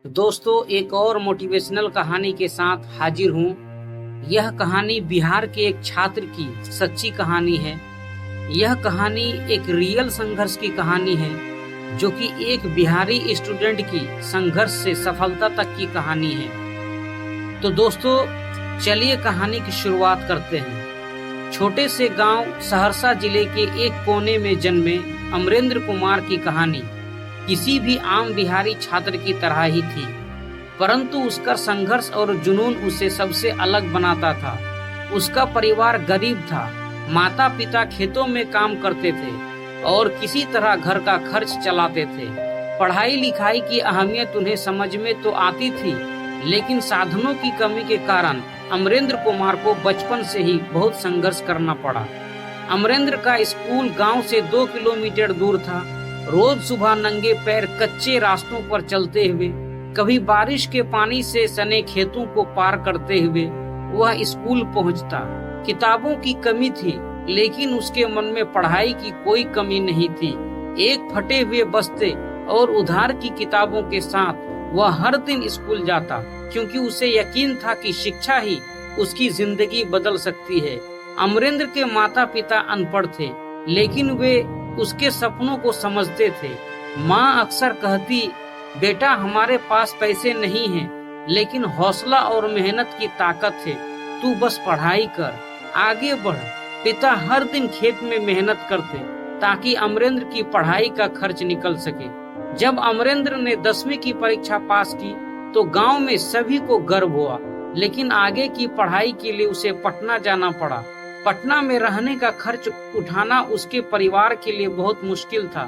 दोस्तों, एक और मोटिवेशनल कहानी के साथ हाजिर हूँ। यह कहानी बिहार के एक छात्र की सच्ची कहानी है। यह कहानी एक रियल संघर्ष की कहानी है, जो कि एक बिहारी स्टूडेंट की संघर्ष से सफलता तक की कहानी है। तो दोस्तों, चलिए कहानी की शुरुआत करते हैं। छोटे से गांव सहरसा जिले के एक कोने में जन्मे अमरेंद्र कुमार की कहानी किसी भी आम बिहारी छात्र की तरह ही थी, परंतु उसका संघर्ष और जुनून उसे सबसे अलग बनाता था। उसका परिवार गरीब था। माता पिता खेतों में काम करते थे और किसी तरह घर का खर्च चलाते थे। पढ़ाई लिखाई की अहमियत उन्हें समझ में तो आती थी, लेकिन साधनों की कमी के कारण अमरेंद्र कुमार को बचपन से ही बहुत संघर्ष करना पड़ा। अमरेंद्र का स्कूल गांव से 2 किलोमीटर दूर था। रोज सुबह नंगे पैर कच्चे रास्तों पर चलते हुए, कभी बारिश के पानी से सने खेतों को पार करते हुए वह स्कूल पहुंचता। किताबों की कमी थी, लेकिन उसके मन में पढ़ाई की कोई कमी नहीं थी। एक फटे हुए बस्ते और उधार की किताबों के साथ वह हर दिन स्कूल जाता, क्योंकि उसे यकीन था कि शिक्षा ही उसकी जिंदगी बदल सकती है। अमरेंद्र के माता पिता अनपढ़ थे, लेकिन वे उसके सपनों को समझते थे। माँ अक्सर कहती, बेटा हमारे पास पैसे नहीं हैं, लेकिन हौसला और मेहनत की ताकत है। तू बस पढ़ाई कर, आगे बढ़। पिता हर दिन खेत में मेहनत करते ताकि अमरेंद्र की पढ़ाई का खर्च निकल सके। जब अमरेंद्र ने 10वीं की परीक्षा पास की तो गांव में सभी को गर्व हुआ, लेकिन आगे की पढ़ाई के लिए उसे पटना जाना पड़ा। पटना में रहने का खर्च उठाना उसके परिवार के लिए बहुत मुश्किल था।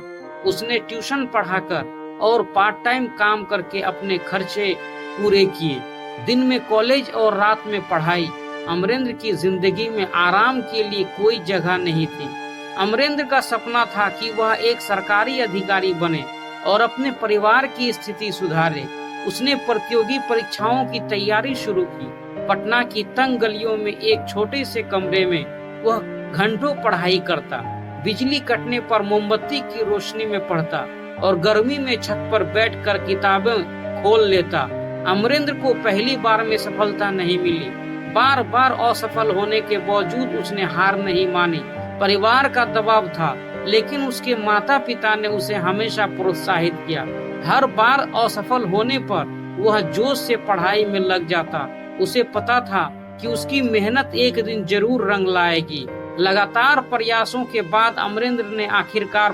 उसने ट्यूशन पढ़ाकर और पार्ट टाइम काम करके अपने खर्चे पूरे किए। दिन में कॉलेज और रात में पढ़ाई। अमरेंद्र की जिंदगी में आराम के लिए कोई जगह नहीं थी। अमरेंद्र का सपना था कि वह एक सरकारी अधिकारी बने और अपने परिवार की स्थिति सुधारे। उसने प्रतियोगी परीक्षाओं की तैयारी शुरू की। पटना की तंग गलियों में एक छोटे से कमरे में वह घंटों पढ़ाई करता। बिजली कटने पर मोमबत्ती की रोशनी में पढ़ता और गर्मी में छत पर बैठकर किताबें खोल लेता। अमरेंद्र को पहली बार में सफलता नहीं मिली। बार बार असफल होने के बावजूद उसने हार नहीं मानी। परिवार का दबाव था, लेकिन उसके माता पिता ने उसे हमेशा प्रोत्साहित किया। हर बार असफल होने पर वह जोश से पढ़ाई में लग जाता। उसे पता था कि उसकी मेहनत एक दिन जरूर रंग लाएगी। लगातार प्रयासों के बाद अमरेंद्र ने आखिरकार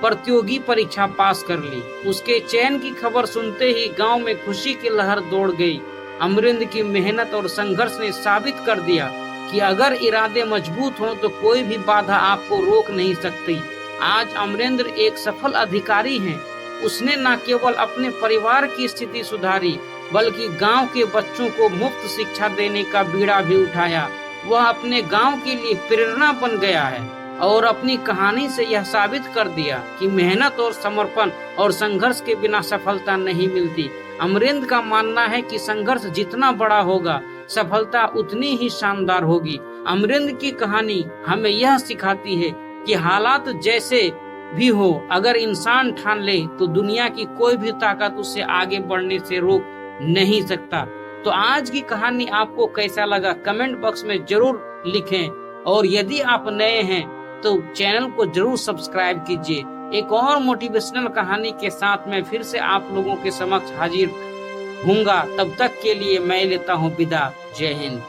प्रतियोगी परीक्षा पास कर ली। उसके चयन की खबर सुनते ही गांव में खुशी की लहर दौड़ गई। अमरेंद्र की मेहनत और संघर्ष ने साबित कर दिया कि अगर इरादे मजबूत हों तो कोई भी बाधा आपको रोक नहीं सकती। आज अमरेंद्र एक सफल अधिकारी हैं। उसने न केवल अपने परिवार की स्थिति सुधारी, बल्कि गांव के बच्चों को मुफ्त शिक्षा देने का बीड़ा भी उठाया। वह अपने गांव के लिए प्रेरणा बन गया है और अपनी कहानी से यह साबित कर दिया कि मेहनत और समर्पण और संघर्ष के बिना सफलता नहीं मिलती। अमरेंद्र का मानना है कि संघर्ष जितना बड़ा होगा, सफलता उतनी ही शानदार होगी। अमरेंद्र की कहानी हमें यह सिखाती है कि हालात जैसे भी हो, अगर इंसान ठान ले तो दुनिया की कोई भी ताकत उसे आगे बढ़ने से रोक नहीं सकता। तो आज की कहानी आपको कैसा लगा, कमेंट बॉक्स में जरूर लिखें, और यदि आप नए हैं तो चैनल को जरूर सब्सक्राइब कीजिए। एक और मोटिवेशनल कहानी के साथ मैं फिर से आप लोगों के समक्ष हाजिर हूँगा। तब तक के लिए मैं लेता हूँ विदा। जय हिंद।